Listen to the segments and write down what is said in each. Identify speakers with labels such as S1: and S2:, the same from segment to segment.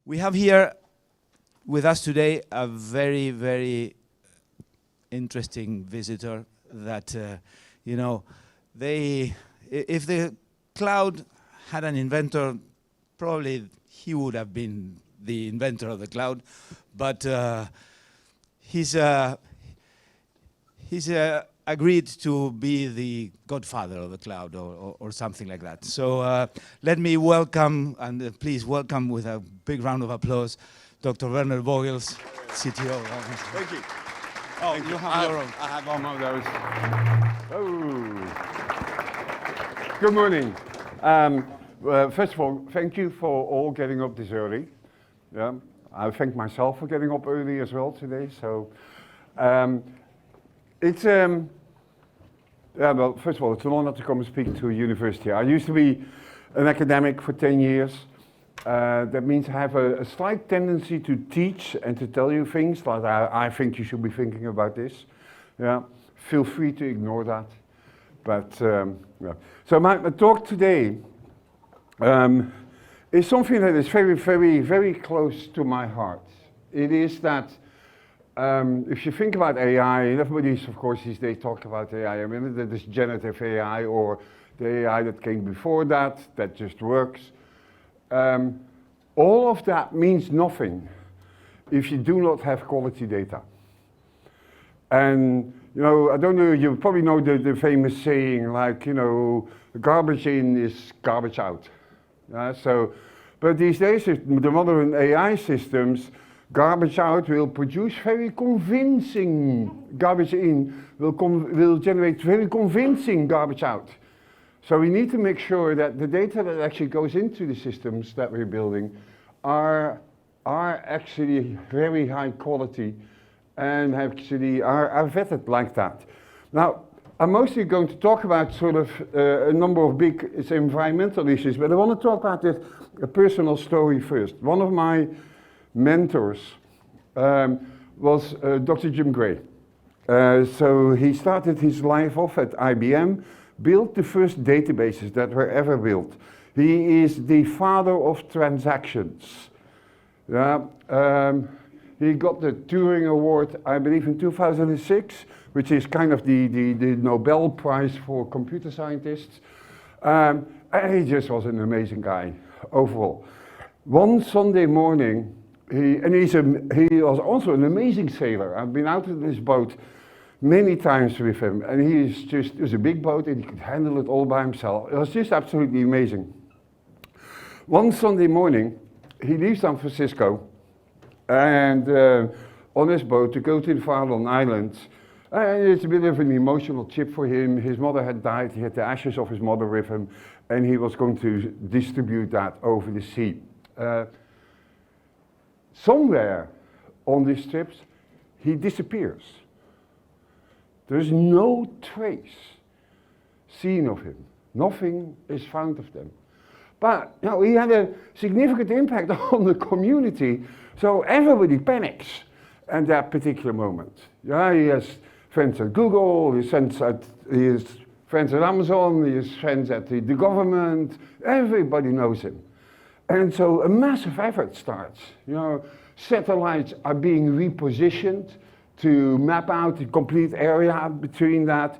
S1: We have here with us today a very, very interesting visitor that, if the cloud had an inventor, probably he would have been the inventor of the cloud, but he's agreed to be the godfather of the cloud or something like that. So let me welcome, and please welcome with a big round of applause, Dr. Werner Vogels, CTO.
S2: Thank you.
S1: Oh, you have your own.
S2: I have one of those. Oh. Good morning. First of all, thank you for all getting up this early. Yeah. I thank myself for getting up early as well today. So, it's well, first of all, it's an honor to come and speak to a university. I used to be an academic for 10 years. That means I have a slight tendency to teach and to tell you things like I think you should be thinking about this. Yeah, feel free to ignore that. But yeah. So my talk today is something that is very, very, very close to my heart. It is that if you think about AI, and everybody's, of course, these days talk about AI. I mean, that is generative AI or the AI that came before that just works. All of that means nothing if you do not have quality data. And, I don't know, you probably know the famous saying, like, garbage in is garbage out. But these days, the modern AI systems, garbage out will produce very convincing garbage in, will generate very convincing garbage out. So we need to make sure that the data that actually goes into the systems that we're building are actually very high quality and actually are vetted like that. Now, I'm mostly going to talk about sort of a number of big environmental issues, but I want to talk about a personal story first. One of my mentors was Dr. Jim Gray. So he started his life off at IBM, built the first databases that were ever built. He is the father of transactions. Yeah, he got the Turing Award, I believe, in 2006, which is kind of the Nobel Prize for computer scientists. And he just was an amazing guy overall. One Sunday morning, he was also an amazing sailor. I've been out in his boat many times with him, and it was a big boat and he could handle it all by himself. It was just absolutely amazing. One Sunday morning, he leaves San Francisco and on his boat to go to the Farallon Islands. And it's a bit of an emotional trip for him. His mother had died, he had the ashes of his mother with him, and he was going to distribute that over the sea. Somewhere on these trips, he disappears. There's no trace seen of him. Nothing is found of them. But he had a significant impact on the community, so everybody panics at that particular moment. Yeah, he has friends at Google, he has friends at Amazon, he has friends at the government, everybody knows him. And so a massive effort starts. Satellites are being repositioned to map out the complete area between that.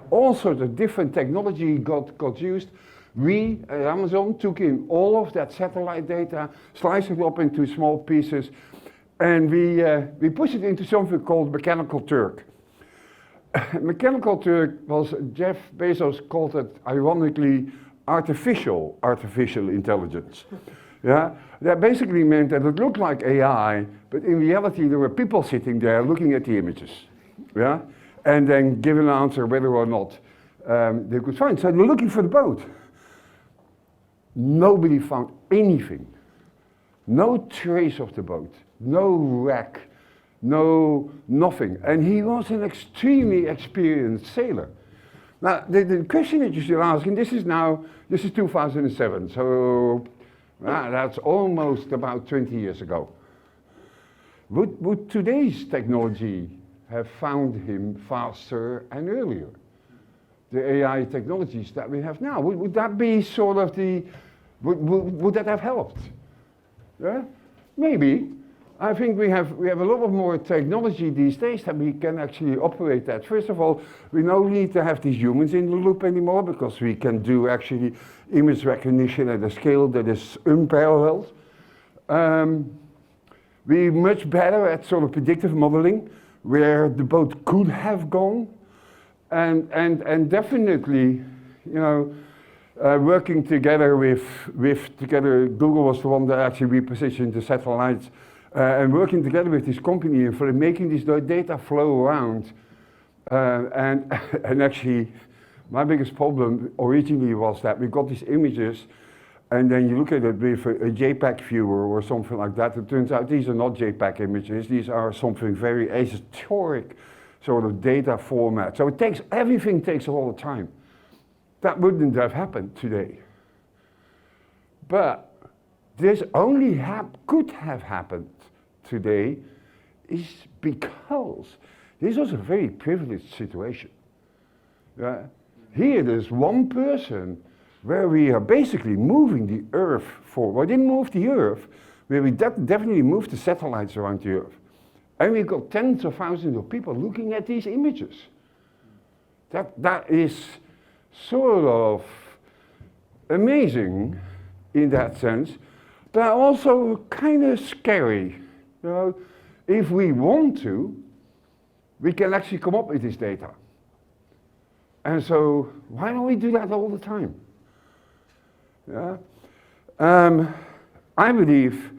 S2: All sorts of different technology got used. We at Amazon took in all of that satellite data, sliced it up into small pieces, and we pushed it into something called Mechanical Turk. Mechanical Turk was, Jeff Bezos called it, ironically, artificial intelligence. Yeah, that basically meant that it looked like AI, but in reality there were people sitting there looking at the images, yeah, and then give an answer whether or not they could find. So they're looking for the boat. Nobody found anything. No trace of the boat, no wreck, nothing. And he was an extremely experienced sailor. Now, the question that you should ask, and this is 2007, so that's almost about 20 years ago. Would today's technology have found him faster and earlier? The AI technologies that we have now, would that be sort of would that have helped? Yeah? Maybe. I think we have a lot of more technology these days that we can actually operate that. First of all, we don't need to have these humans in the loop anymore because we can do actually image recognition at a scale that is unparalleled. We're much better at sort of predictive modeling where the boat could have gone. And definitely, you know, working together together, Google was the one that actually repositioned the satellites, and working together with this company for making this data flow around. And actually, my biggest problem originally was that we got these images, and then you look at it with a JPEG viewer or something like that. It turns out these are not JPEG images. These are something very historic sort of data format. So everything takes a lot of time. That wouldn't have happened today. But this only could have happened today is because this was a very privileged situation. Here there's one person where we are basically moving the Earth forward. We didn't move the Earth, where we definitely moved the satellites around the Earth. And we've got tens of thousands of people looking at these images. That is sort of amazing in that sense, but also kind of scary. You know, if we want to, we can actually come up with this data. And so why don't we do that all the time? Yeah? I believe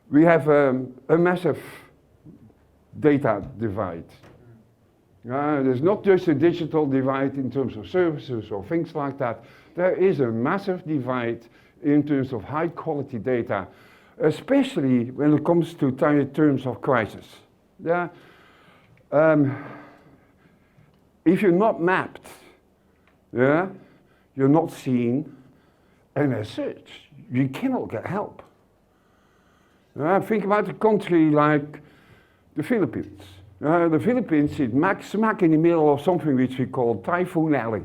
S2: we have a massive data divide. There's not just a digital divide in terms of services or things like that. There is a massive divide in terms of high quality data, especially when it comes to terms of crisis. Yeah? If you're not mapped, yeah, you're not seen, and as such, you cannot get help. Think about a country like the Philippines. The Philippines is smack in the middle of something which we call Typhoon Alley.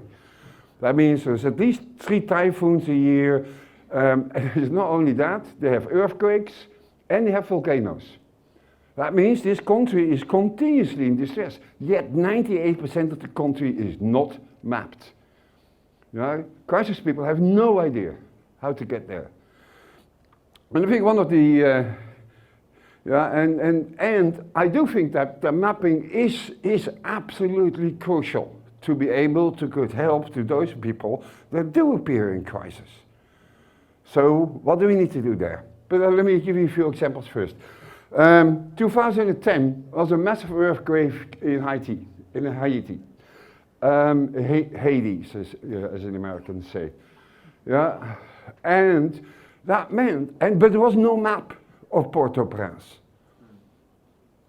S2: That means there's at least 3 typhoons a year. And it's not only that, they have earthquakes and they have volcanoes. That means this country is continuously in distress, yet 98% of the country is not mapped. Crisis people have no idea how to get there. And I think one of the and I do think that the mapping is absolutely crucial to be able to give help to those people that do appear in crisis. So what do we need to do there? But let me give you a few examples first. 2010 was a massive earthquake in Haiti. Hades, as the Americans say. Yeah, and that meant, but there was no map of Port-au-Prince.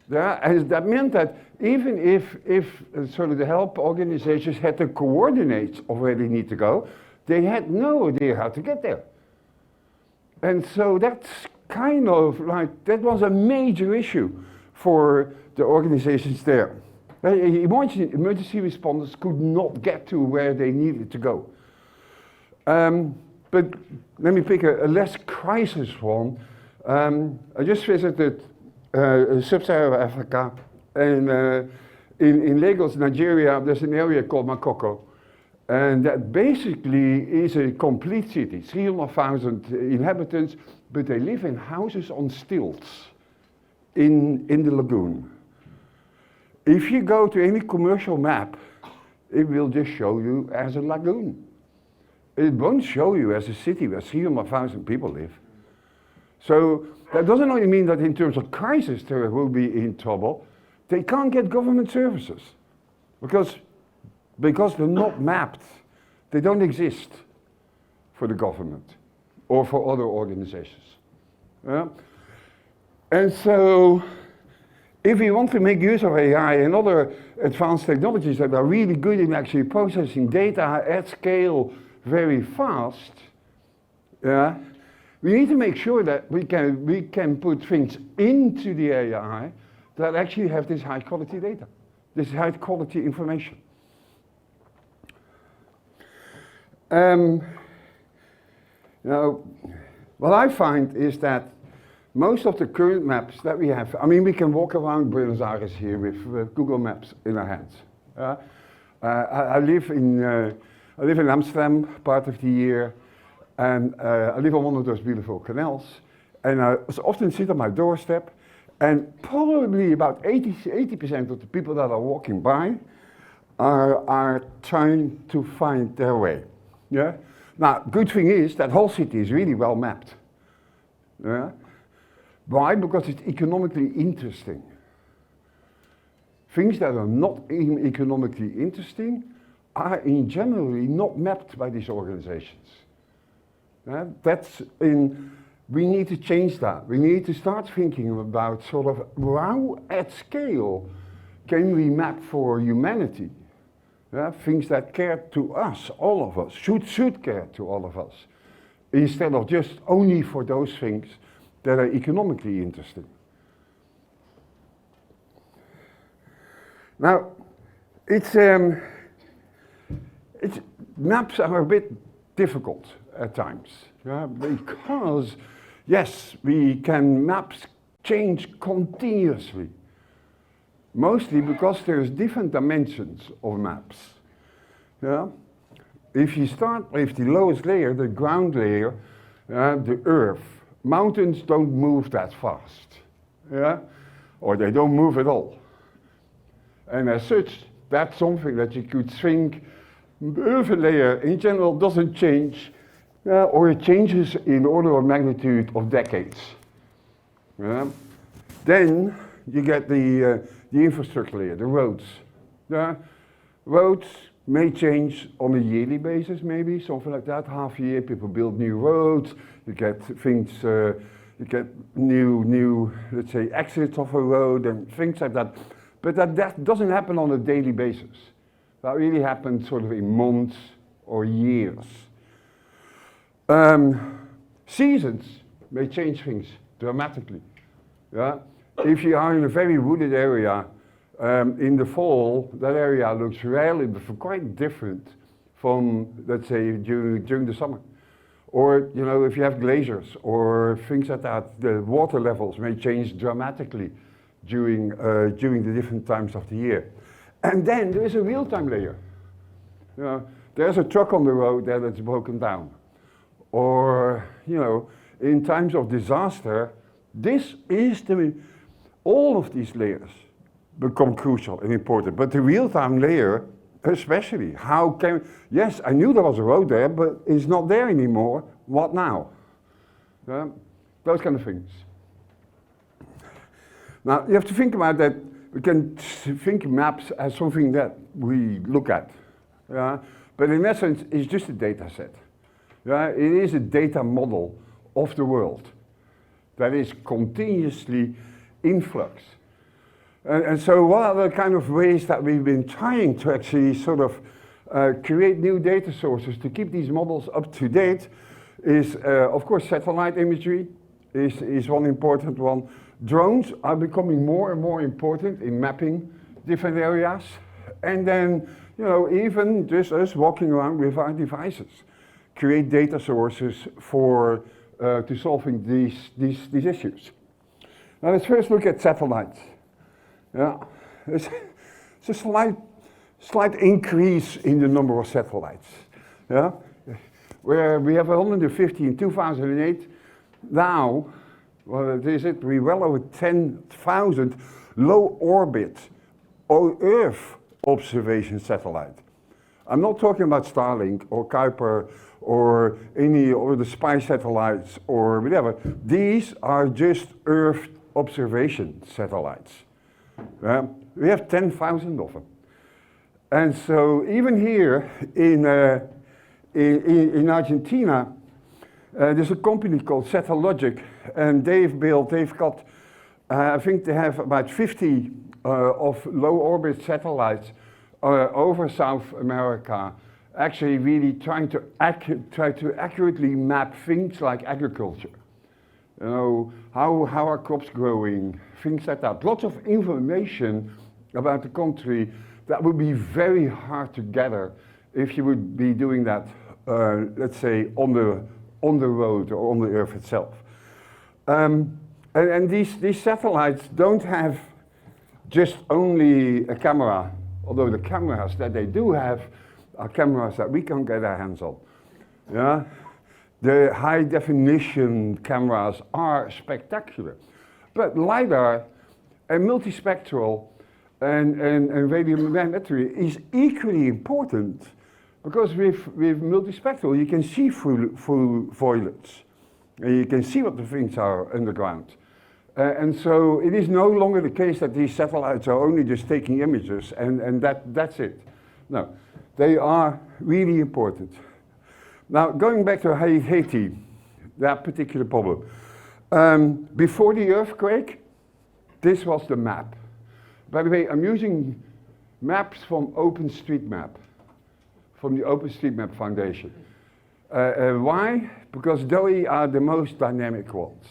S2: Yeah, and that meant that even if sort of the help organizations had the coordinates of where they need to go, they had no idea how to get there. And so that's kind of like, that was a major issue for the organizations there. Emergency responders could not get to where they needed to go. But let me pick a less crisis one. I just visited Sub-Saharan Africa, and in Lagos, Nigeria, there's an area called Makoko. And that basically is a complete city, 300,000 inhabitants, but they live in houses on stilts in the lagoon. If you go to any commercial map, it will just show you as a lagoon. It won't show you as a city where 300,000 people live. So that doesn't only mean that in terms of crisis they will be in trouble. They can't get government services because they're not mapped. They don't exist for the government or for other organizations. Yeah? And so if we want to make use of AI and other advanced technologies that are really good in actually processing data at scale very fast, yeah, we need to make sure that we can put things into the AI that actually have this high quality data, this high quality information. Now, what I find is that most of the current maps that we have, I mean, we can walk around Buenos Aires here with Google Maps in our hands. I live in Amsterdam part of the year, and I live on one of those beautiful canals, and I often sit on my doorstep, and probably about 80% of the people that are walking by are trying to find their way. Yeah? Now, good thing is that whole city is really well mapped. Yeah? Why? Because it's economically interesting. Things that are not economically interesting are in generally not mapped by these organizations. Yeah? We need to change that. We need to start thinking about sort of how at scale can we map for humanity? Yeah? Things that care to us, all of us, should care to all of us, instead of just only for those things that are economically interesting. Now, maps are a bit difficult at times, yeah? Because, yes, maps change continuously. Mostly because there's different dimensions of maps. Yeah? If you start with the lowest layer, the ground layer, the earth, mountains don't move that fast, yeah? Or they don't move at all. And as such, that's something that you could think the earth layer in general doesn't change, or it changes in order of magnitude of decades. Yeah? Then you get the infrastructure layer, the roads. Yeah? Roads may change on a yearly basis, maybe, something like that. Half a year, people build new roads, you get things, you get new, let's say, exits of a road and things like that. But that doesn't happen on a daily basis. That really happens sort of in months or years. Seasons may change things dramatically. Yeah? If you are in a very wooded area, in the fall, that area looks really quite different from, let's say, during the summer. Or, you know, if you have glaciers or things like that, the water levels may change dramatically during the different times of the year. And then there is a real-time layer. You know, there's a truck on the road there that's broken down. Or, you know, in times of disaster, all of these layers become crucial and important. But the real-time layer, especially, yes, I knew there was a road there, but it's not there anymore. What now? Those kind of things. Now, you have to think about that. We can think maps as something that we look at. But in essence, it's just a data set. It is a data model of the world that is continuously in flux. And so what are the kind of ways that we've been trying to actually sort of create new data sources to keep these models up to date is, of course, satellite imagery is one important one. Drones are becoming more and more important in mapping different areas. And then, you know, even just us walking around with our devices, create data sources for to solving these issues. Now let's first look at satellites. Yeah, it's a slight increase in the number of satellites. Yeah, where we have 150 in 2008. Now, what is it? We well over 10,000 low orbit Earth observation satellite. I'm not talking about Starlink or Kuiper or any or the spy satellites or whatever. These are just Earth observation satellites. We have 10,000 of them. And so even here in Argentina, there's a company called Satellogic, and they've got, I think they have about 50 of low orbit satellites over South America, actually really trying to accurately map things like agriculture. You know, how are crops growing, things like that. Lots of information about the country that would be very hard to gather if you would be doing that, let's say, on the road or on the Earth itself. And these satellites don't have just only a camera, although the cameras that they do have are cameras that we can't get our hands on. Yeah? The high definition cameras are spectacular. But LiDAR and multispectral and radiometry is equally important, because with multispectral you can see through voilets. And you can see what the things are underground. And so it is no longer the case that these satellites are only just taking images and that's it. No, they are really important. Now, going back to Haiti, that particular problem. Before the earthquake, this was the map. By the way, I'm using maps from OpenStreetMap, from the OpenStreetMap Foundation. Why? Because they are the most dynamic ones.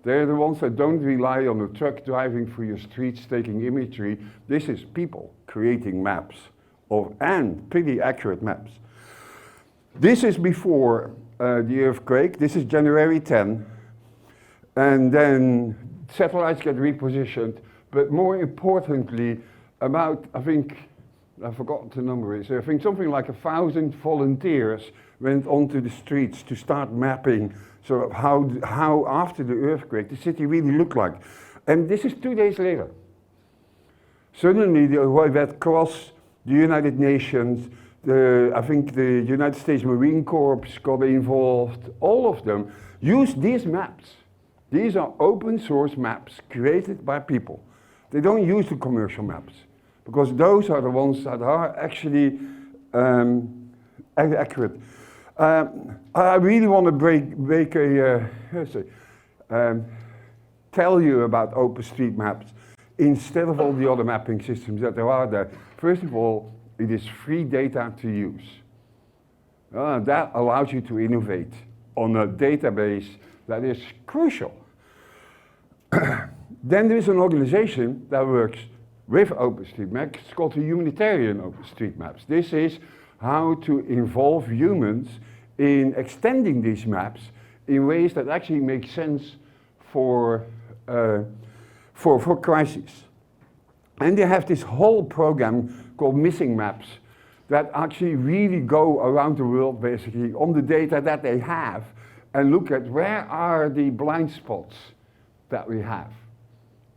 S2: They're the ones that don't rely on a truck driving through your streets taking imagery. This is people creating maps, and pretty accurate maps. This is before the earthquake. This is January 10. And then satellites get repositioned. But more importantly, about, I forgot the number is, I think something like 1,000 volunteers went onto the streets to start mapping sort of how after the earthquake the city really looked like. And this is 2 days later. Suddenly the Red Cross, the United Nations, I think the United States Marine Corps got involved, all of them used these maps. These are open source maps created by people. They don't use the commercial maps, because those are the ones that are actually accurate. I really want to tell you about OpenStreetMaps instead of all the other mapping systems that there are there. First of all, it is free data to use. That allows you to innovate on a database that is crucial. Then there is an organization that works with OpenStreetMaps. It's called the Humanitarian OpenStreetMaps. This is how to involve humans in extending these maps in ways that actually make sense for crises. And they have this whole program called Missing Maps that actually really go around the world basically on the data that they have and look at where are the blind spots that we have.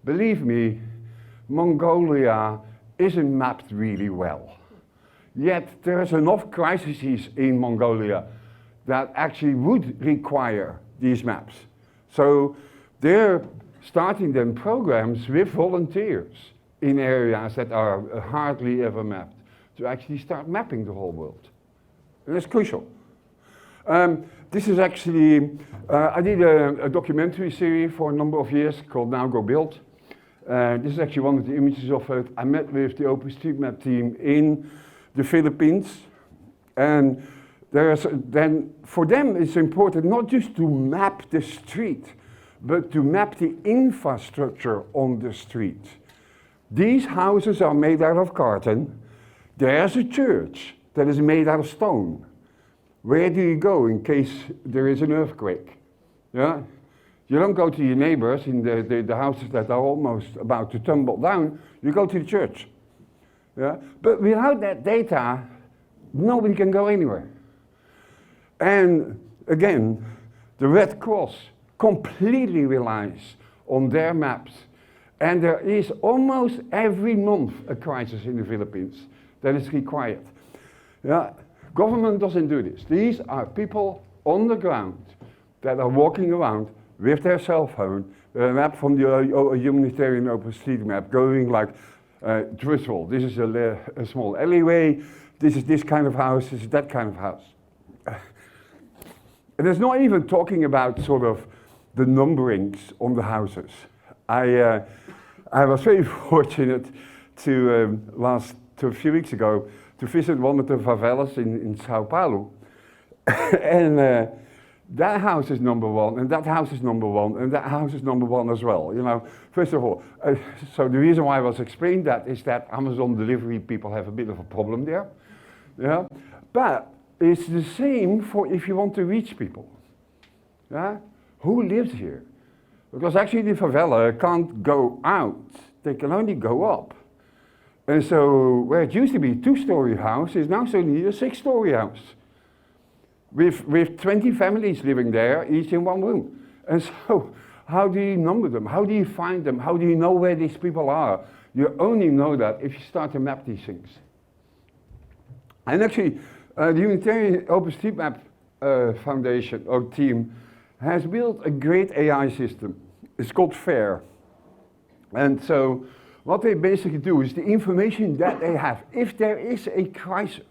S2: Believe me, Mongolia isn't mapped really well. Yet there's enough crises in Mongolia that actually would require these maps. So they're starting them programs with volunteers in areas that are hardly ever mapped to actually start mapping the whole world. And that's crucial. This is actually, I did a documentary series for a number of years called Now Go Build. This is actually one of the images of it. I met with the OpenStreetMap team in the Philippines, and then for them it's important not just to map the street, but to map the infrastructure on the street. These houses are made out of carton. There's a church that is made out of stone. Where do you go in case there is an earthquake? Yeah? You don't go to your neighbors in the houses that are almost about to tumble down. You go to the church. Yeah? But without that data, nobody can go anywhere. And again, the Red Cross completely relies on their maps. And there is almost every month a crisis in the Philippines that is required. Yeah? Government doesn't do this. These are people on the ground that are walking around with their cell phone, a map from the Humanitarian OpenStreetMap going like, first of all, this is a small alleyway, this is this kind of house, this is that kind of house. And it's not even talking about sort of the numberings on the houses. I was very fortunate to a few weeks ago to visit one of the favelas in Sao Paulo. And that house is number one, and that house is number one, and that house is number one as well. You know, first of all, so the reason why I was explaining that is that Amazon delivery people have a bit of a problem there. Yeah, but it's the same for if you want to reach people. Yeah, who lives here? Because actually the favela can't go out, they can only go up. And so where it used to be a 2-story house is now suddenly a 6-story house. With 20 families living there, each in one room. And so how do you number them? How do you find them? How do you know where these people are? You only know that if you start to map these things. And actually, the Humanitarian OpenStreetMap Foundation or team has built a great AI system. It's called FAIR. And so what they basically do is the information that they have, if there is a crisis,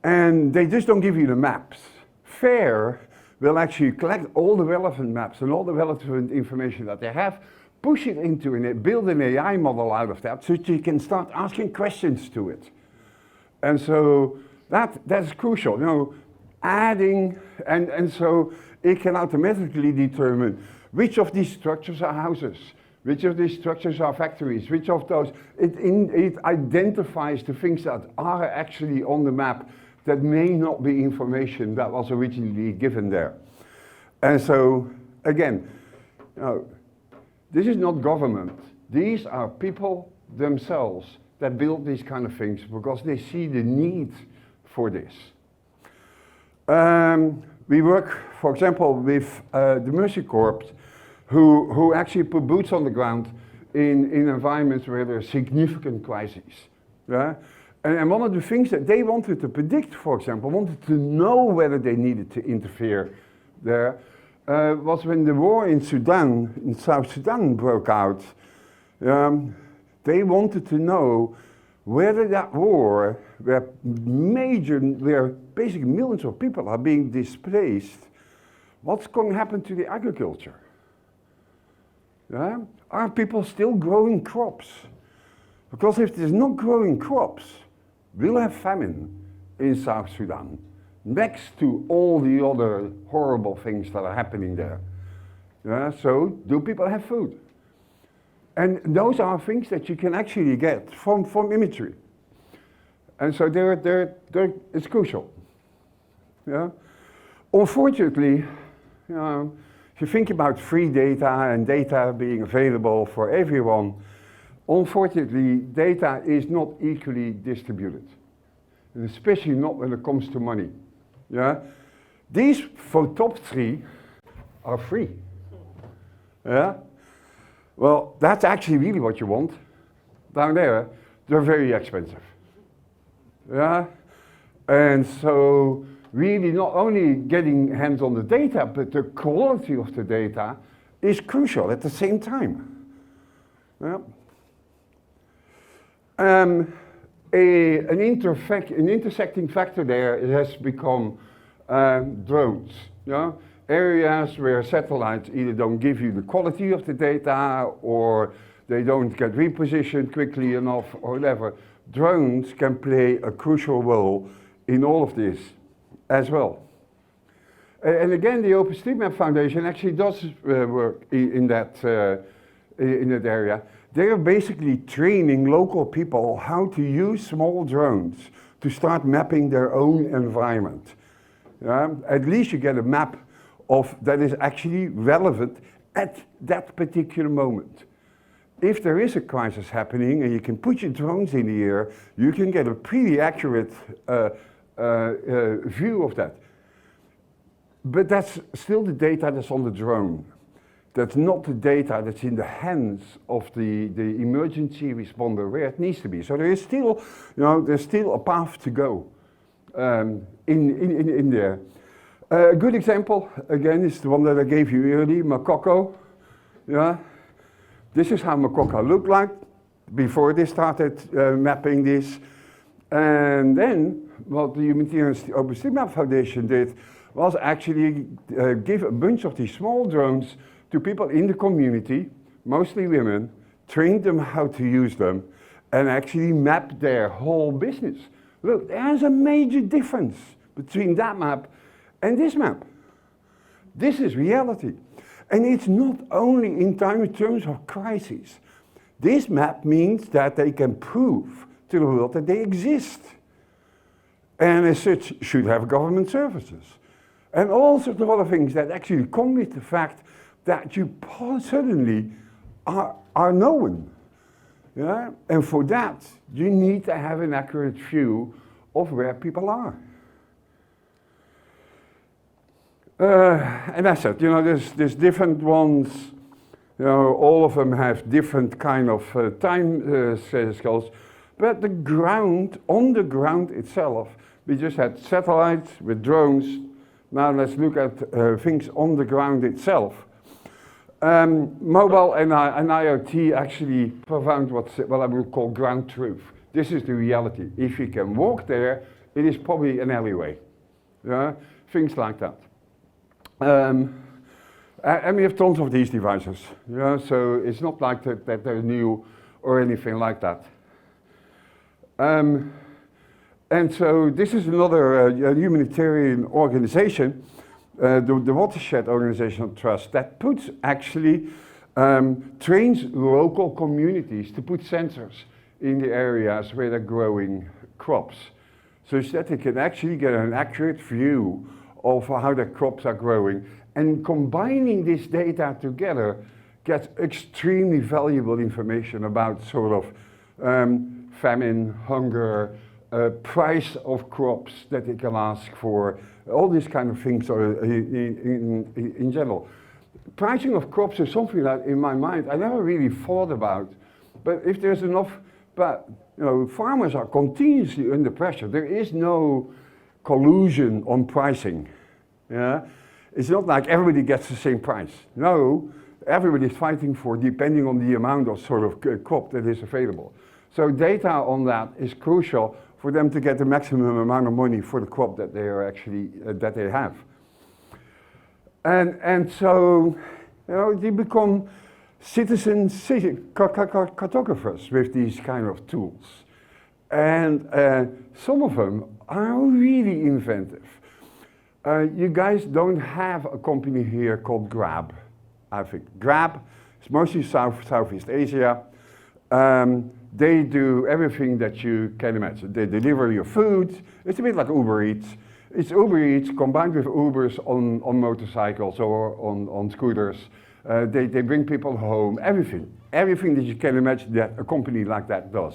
S2: and they just don't give you the maps, FAIR will actually collect all the relevant maps and all the relevant information that they have, push it into it, build an AI model out of that so that you can start asking questions to it. And so that's crucial, you know, adding, and so it can automatically determine which of these structures are houses, which of these structures are factories, which of those, it identifies the things that are actually on the map that may not be information that was originally given there. And so, again, you know, this is not government. These are people themselves that build these kind of things because they see the need for this. We work, for example, with the Mercy Corps, who actually put boots on the ground in environments where there are significant crises. Yeah? And one of the things that they wanted to predict, for example, wanted to know whether they needed to interfere there, was when the war in Sudan, in South Sudan, broke out. They wanted to know whether that war, where basically millions of people are being displaced, what's going to happen to the agriculture? Yeah? Are people still growing crops? Because if there's not growing crops, we'll have famine in South Sudan, next to all the other horrible things that are happening there. Yeah? So, do people have food? And those are things that you can actually get from imagery. And so it's crucial. Yeah? Unfortunately, if you think about free data and data being available for everyone, unfortunately, data is not equally distributed, and especially not when it comes to money. Yeah? These top 3 are free. Yeah? Well, that's actually really what you want. Down there, they're very expensive. Yeah? And so, really not only getting hands on the data, but the quality of the data is crucial at the same time. Yeah. An intersecting factor there has become drones. Yeah? Areas where satellites either don't give you the quality of the data or they don't get repositioned quickly enough or whatever. Drones can play a crucial role in all of this as well. And again, the OpenStreetMap Foundation actually does work in that area. They are basically training local people how to use small drones to start mapping their own environment. At least you get a map that is actually relevant at that particular moment. If there is a crisis happening and you can put your drones in the air, you can get a pretty accurate view of that. But that's still the data that's on the drone. That's not the data that's in the hands of the emergency responder where it needs to be. So there is still, there's still a path to go in there. A good example, again, is the one that I gave you earlier, Makoko. Yeah? This is how Makoko looked like before they started mapping this. And then what the Humanitarian OpenStreetMap Foundation did was actually give a bunch of these small drones to people in the community, mostly women, trained them how to use them, and actually map their whole business. Look, there's a major difference between that map and this map. This is reality. And it's not only in terms of crises. This map means that they can prove to the world that they exist. And as such, should have government services. And all sorts of other things that actually come with the fact that you suddenly are known. Yeah? And for that, you need to have an accurate view of where people are. And as I said, there's different ones. All of them have different kind of time scales. But on the ground itself, we just had satellites with drones. Now let's look at things on the ground itself. Mobile and IoT actually provide what I would call ground truth. This is the reality. If you can walk there, it is probably an alleyway. Things like that. And we have tons of these devices. So it's not like that they're new or anything like that. And so this is another humanitarian organization, the Watershed Organizational Trust, that puts actually trains local communities to put sensors in the areas where they're growing crops, so that they can actually get an accurate view of how their crops are growing. And combining this data together gets extremely valuable information about sort of famine, hunger, price of crops that they can ask for, all these kind of things are in general. Pricing of crops is something that, in my mind, I never really thought about. But if there's enough, farmers are continuously under pressure. There is no collusion on pricing. Yeah? It's not like everybody gets the same price. No, everybody's fighting for, depending on the amount of sort of crop that is available. So data on that is crucial for them to get the maximum amount of money for the crop that they are actually that they have. And so they become citizen cartographers with these kind of tools. And some of them are really inventive. You guys don't have a company here called Grab, I think. Grab is mostly Southeast Asia. They do everything that you can imagine. They deliver your food. It's a bit like Uber Eats. It's Uber Eats combined with Ubers on motorcycles or on scooters. They bring people home, everything that you can imagine that a company like that does.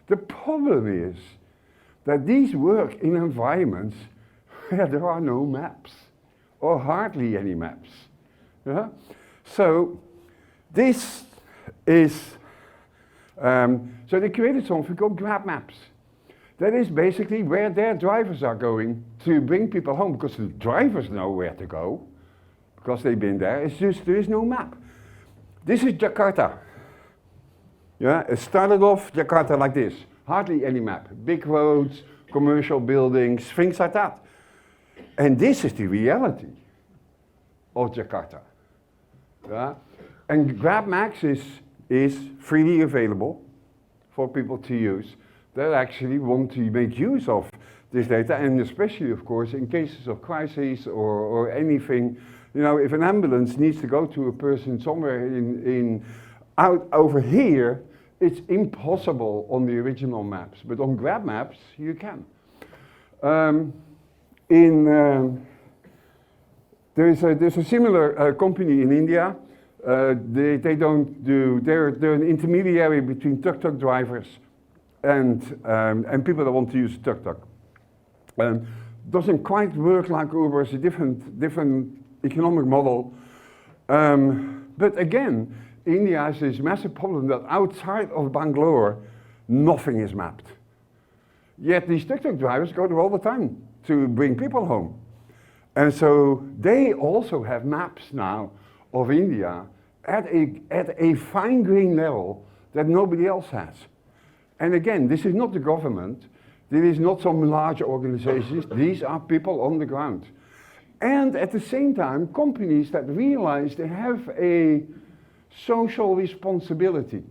S2: The problem is that these work in environments where there are no maps, or hardly any maps. Yeah? So this is, so they created something called Grab Maps. That is basically where their drivers are going to bring people home, because the drivers know where to go, because they've been there. It's just there is no map. This is Jakarta. Yeah, it started off Jakarta like this, hardly any map. Big roads, commercial buildings, things like that. And this is the reality of Jakarta. Yeah? And Grab Maps is freely available for people to use that actually want to make use of this data, and especially, of course, in cases of crises or anything. If an ambulance needs to go to a person somewhere out over here, it's impossible on the original maps, but on Grab Maps you can. There's a similar company in India. They're an intermediary between tuk-tuk drivers and people that want to use tuk-tuk. Doesn't quite work like Uber. It's a different economic model. But again, India has this massive problem that outside of Bangalore, nothing is mapped. Yet these tuk-tuk drivers go there all the time to bring people home. And so they also have maps now of India at a fine-grained level that nobody else has. And again, this is not the government. This is not some large organizations. These are people on the ground. And at the same time, companies that realize they have a social responsibility.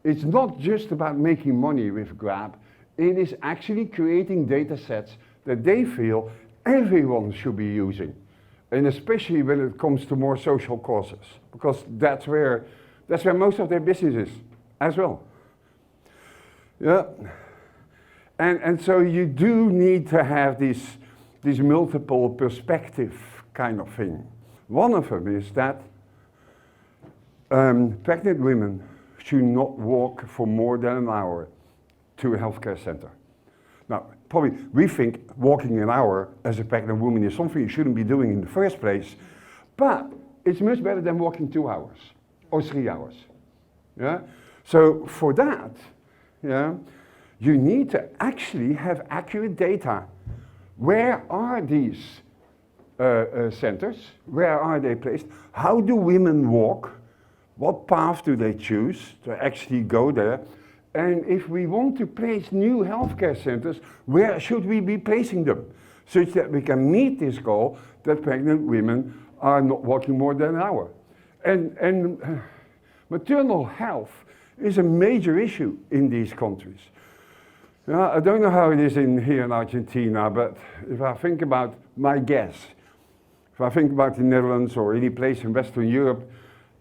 S2: It's not just about making money with Grab. It is actually creating data sets that they feel everyone should be using. And especially when it comes to more social causes, because that's where most of their business is as well. Yeah. And so you do need to have this multiple perspective kind of thing. One of them is that pregnant women should not walk for more than an hour to a healthcare center. Now, probably we think walking an hour as a pregnant woman is something you shouldn't be doing in the first place, but it's much better than walking 2 hours or 3 hours. Yeah? So for that, yeah, you need to actually have accurate data. Where are these centers? Where are they placed? How do women walk? What path do they choose to actually go there? And if we want to place new healthcare centers, where should we be placing them? Such that we can meet this goal that pregnant women are not walking more than an hour. And maternal health is a major issue in these countries. Now, I don't know how it is here in Argentina, but if I think about my guess, if I think about the Netherlands or any place in Western Europe,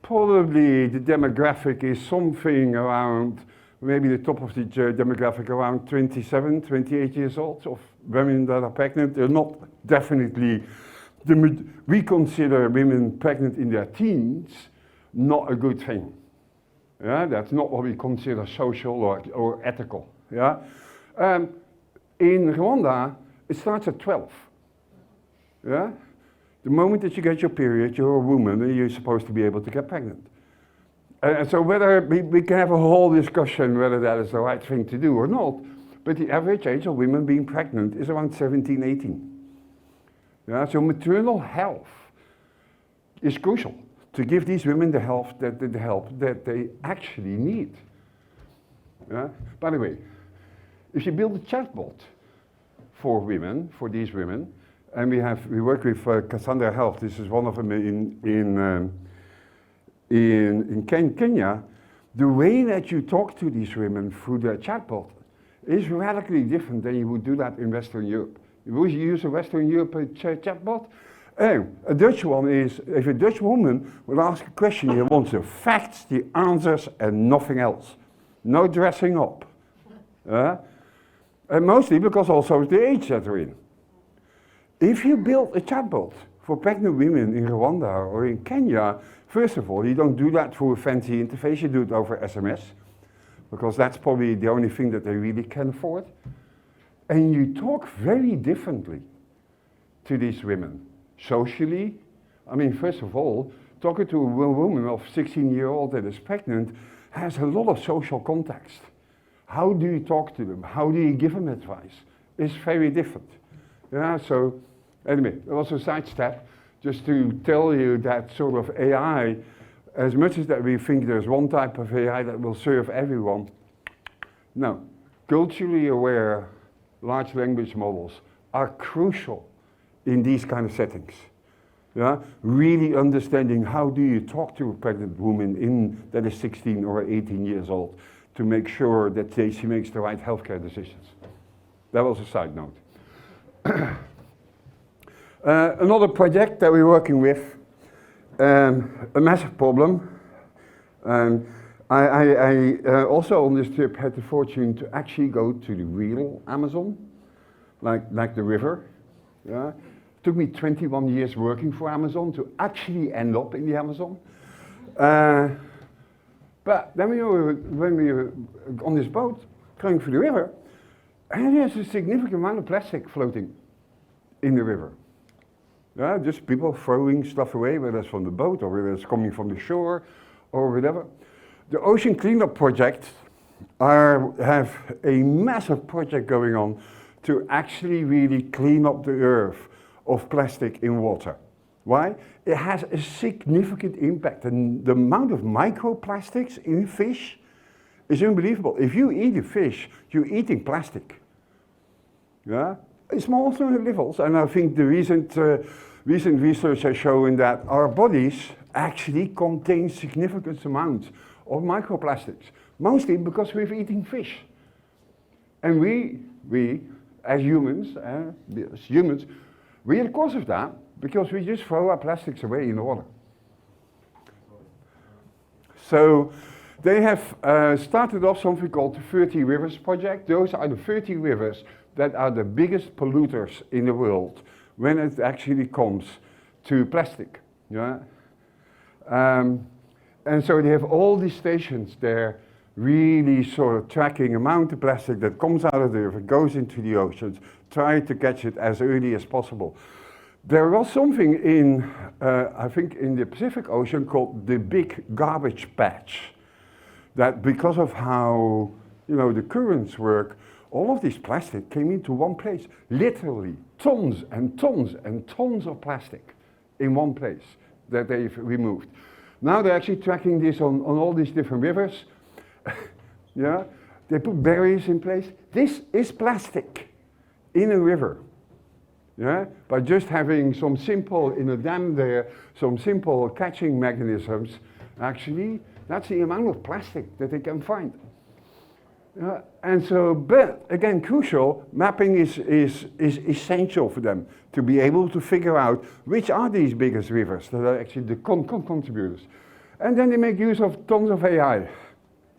S2: probably the demographic is something around, maybe the top of the demographic around 27, 28 years old of women that are pregnant. They're not definitely, we consider women pregnant in their teens not a good thing. Yeah, that's not what we consider social or ethical. Yeah. In Rwanda, it starts at 12. Yeah? The moment that you get your period, you're a woman and you're supposed to be able to get pregnant. And so whether we can have a whole discussion whether that is the right thing to do or not, but the average age of women being pregnant is around 17, 18. Yeah? So maternal health is crucial to give these women the help that they actually need. Yeah? By the way, if you build a chatbot for women, for these women, and we work with Cassandra Health, this is one of them in Kenya, the way that you talk to these women through the chatbot is radically different than you would do that in Western Europe. Would you use a Western Europe chatbot? A Dutch one is, if a Dutch woman will ask a question, he wants the facts, the answers, and nothing else. No dressing up. And mostly because also of the age that they're in. If you build a chatbot for pregnant women in Rwanda or in Kenya, first of all, you don't do that through a fancy interface, you do it over SMS, because that's probably the only thing that they really can afford. And you talk very differently to these women. Socially, I mean, first of all, talking to a woman of 16-year-old that is pregnant has a lot of social context. How do you talk to them? How do you give them advice? It's very different. Yeah, so anyway, also a side step, just to tell you that sort of AI, as much as that we think there's one type of AI that will serve everyone, no, culturally aware large language models are crucial in these kind of settings. Yeah? Really understanding how do you talk to a pregnant woman that is 16 or 18 years old to make sure that she makes the right healthcare decisions. That was a side note. Another project that we're working with, a massive problem. I also on this trip had the fortune to actually go to the real Amazon, like the river. Yeah? It took me 21 years working for Amazon to actually end up in the Amazon. But then when we were on this boat going through the river, and there's a significant amount of plastic floating in the river. Yeah, just people throwing stuff away, whether it's from the boat or whether it's coming from the shore or whatever. The ocean cleanup projects have a massive project going on to actually really clean up the earth of plastic in water. Why? It has a significant impact, and the amount of microplastics in fish is unbelievable. If you eat a fish, you're eating plastic. Yeah? In small levels, and I think the recent research has shown that our bodies actually contain significant amounts of microplastics, mostly because we're eating fish. And we as humans, we are the cause of that, because we just throw our plastics away in the water. So they have started off something called the 30 Rivers Project. Those are the 30 rivers that are the biggest polluters in the world when it actually comes to plastic. Yeah. And so they have all these stations there really sort of tracking amount of plastic that comes out of the river, goes into the oceans, try to catch it as early as possible. There was something in, I think in the Pacific Ocean called the big garbage patch, that because of how, the currents work, all of this plastic came into one place, literally tons and tons and tons of plastic in one place that they've removed. Now they're actually tracking this on all these different rivers. Yeah, they put barriers in place. This is plastic in a river. Yeah, by just having some simple, in a dam there, some simple catching mechanisms, actually, that's the amount of plastic that they can find. And so, but again, crucial, mapping is essential for them to be able to figure out which are these biggest rivers that are actually the contributors. And then they make use of tons of AI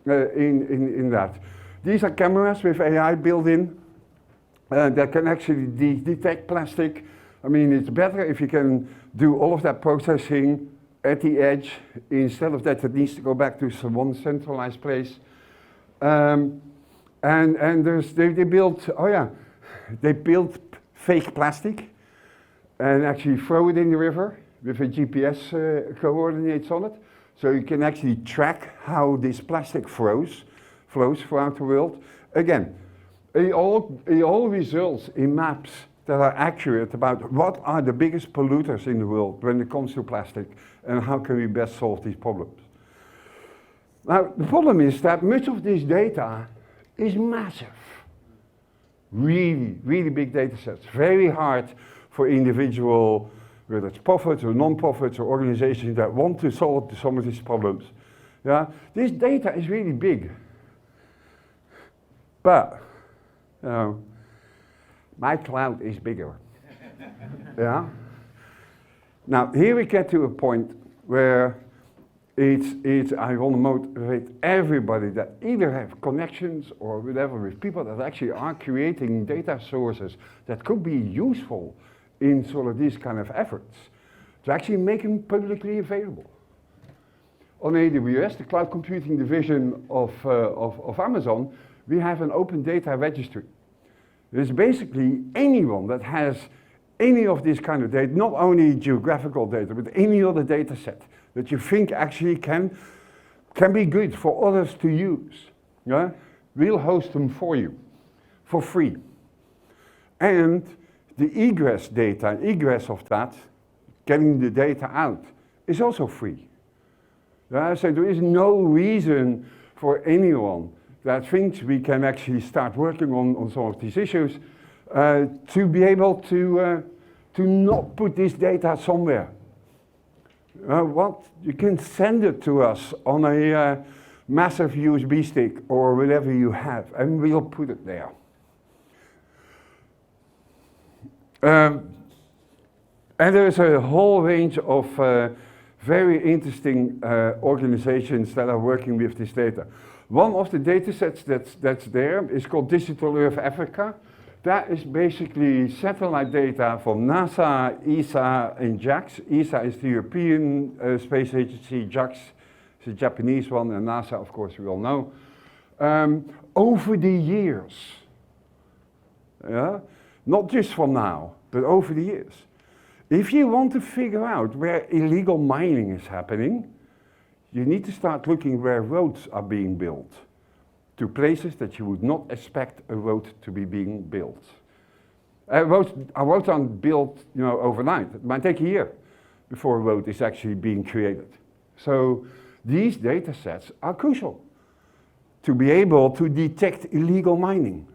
S2: in that. These are cameras with AI built in that can actually detect plastic. I mean, it's better if you can do all of that processing at the edge instead of that it needs to go back to some one centralized place. And they built, they built fake plastic and actually throw it in the river with a GPS coordinates on it. So you can actually track how this plastic flows throughout the world. Again, it all results in maps that are accurate about what are the biggest polluters in the world when it comes to plastic and how can we best solve these problems. Now, the problem is that much of this data is massive. Really, really big data sets. Very hard for individual, whether it's profits or non-profits or organizations that want to solve some of these problems. Yeah? This data is really big. But, my cloud is bigger. Yeah? Now, here we get to a point where I want to motivate everybody that either have connections or whatever with people that actually are creating data sources that could be useful in sort of these kind of efforts to actually make them publicly available. On AWS, the cloud computing division of Amazon, we have an open data registry. There's basically anyone that has any of this kind of data, not only geographical data, but any other data set that you think actually can be good for others to use. Yeah? We'll host them for you for free. And the egress data, egress of that, getting the data out, is also free. Yeah? So there is no reason for anyone that thinks we can actually start working on some of these issues to be able to not put this data somewhere. You can send it to us on a massive USB stick or whatever you have, and we'll put it there. And there's a whole range of very interesting organizations that are working with this data. One of the data sets that's there is called Digital Earth Africa. That is basically satellite data from NASA, ESA, and JAX. ESA is the European Space Agency, JAX is the Japanese one, and NASA, of course, we all know. Over the years, yeah? Not just from now, but over the years. If you want to figure out where illegal mining is happening, you need to start looking where roads are being built to places that you would not expect a road to be being built. Roads aren't built, overnight. It might take a year before a road is actually being created. So these data sets are crucial to be able to detect illegal mining.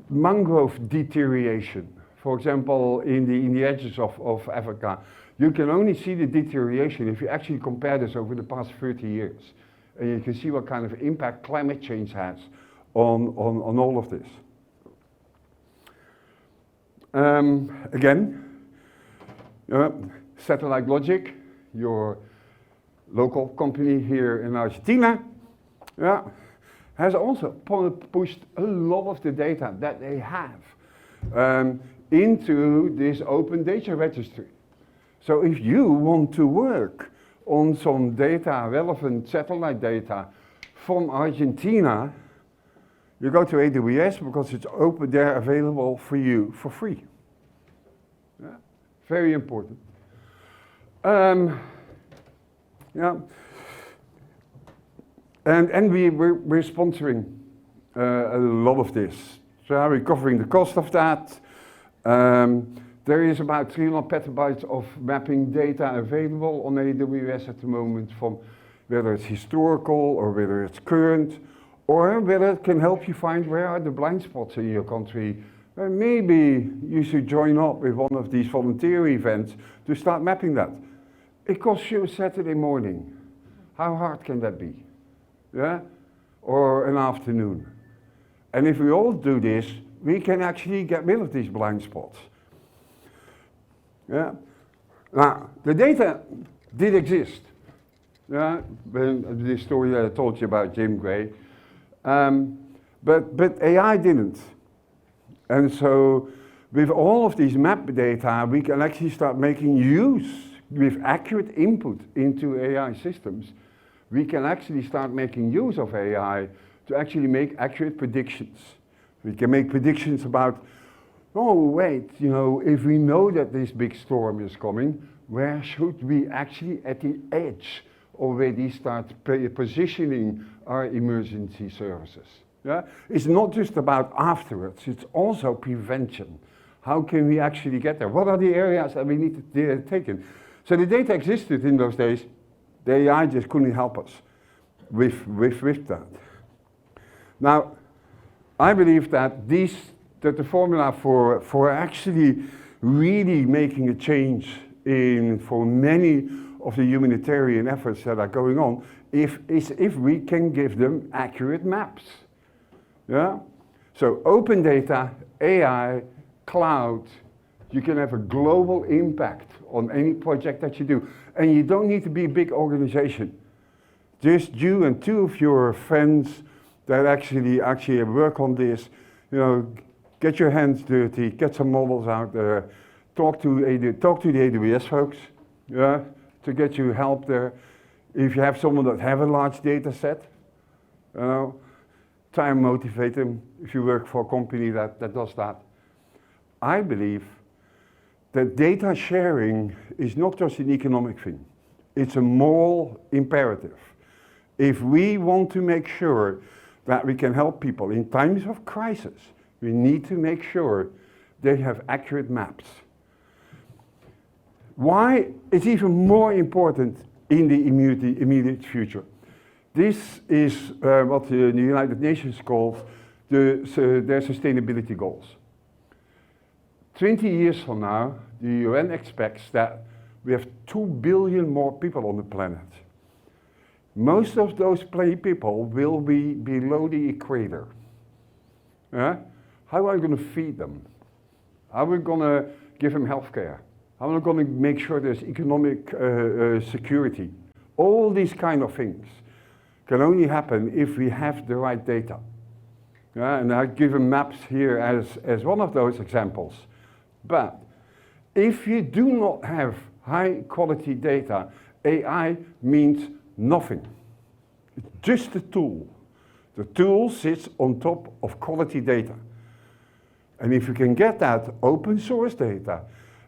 S2: Mangrove deterioration. For example, in the edges of Africa, you can only see the deterioration if you actually compare this over the past 30 years. And you can see what kind of impact climate change has on all of this. Again, Satellite Logic, your local company here in Argentina, has also pushed a lot of the data that they have into this open data registry. So if you want to work on some data, relevant satellite data from Argentina, you go to AWS because it's open there, available for you for free. Yeah? Very important. Yeah. And we're sponsoring a lot of this. So we're covering the cost of that. There is about 300 petabytes of mapping data available on AWS at the moment, from whether it's historical or whether it's current, or whether it can help you find where are the blind spots in your country. Maybe you should join up with one of these volunteer events to start mapping that. It costs you a Saturday morning. How hard can that be? Yeah? Or an afternoon. And if we all do this, we can actually get rid of these blind spots. Yeah? Now, the data did exist. Yeah? The story that I told you about Jim Gray. But AI didn't. And so with all of these map data, we can actually start making use, with accurate input into AI systems, we can actually start making use of AI to actually make accurate predictions. We can make predictions about, oh wait, you know, if we know that this big storm is coming, where should we actually at the edge already start positioning our emergency services? Yeah? It's not just about afterwards, it's also prevention. How can we actually get there? What are the areas that we need to take in? So the data existed in those days, the AI just couldn't help us with that. Now, I believe that that the formula for actually really making a change for many of the humanitarian efforts that are going on is if we can give them accurate maps. Yeah? So open data, AI, cloud, you can have a global impact on any project that you do. And you don't need to be a big organization. Just you and two of your friends that actually work on this, you know, get your hands dirty, get some models out there, talk to the AWS folks, yeah, to get you help there. If you have someone that have a large data set, you know, try and motivate them if you work for a company that does that. I believe that data sharing is not just an economic thing, it's a moral imperative. If we want to make sure that we can help people in times of crisis, we need to make sure they have accurate maps. Why? It's even more important in the immediate future. This is what the United Nations calls their sustainability goals. 20 years from now, the UN expects that we have 2 billion more people on the planet. Most of those people will be below the equator. Yeah? How are we going to feed them? How are we going to give them health care? How are we going to make sure there's economic security? All these kind of things can only happen if we have the right data. Yeah? And I give them maps here as one of those examples. But if you do not have high quality data, AI means nothing. It's just a tool. The tool sits on top of quality data. And if you can get that open source data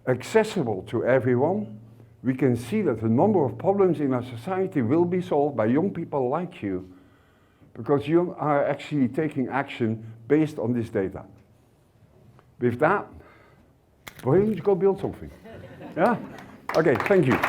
S2: accessible to everyone, we can see that a number of problems in our society will be solved by young people like you, because you are actually taking action based on this data. With that, why don't you go build something? Yeah? Okay, thank you.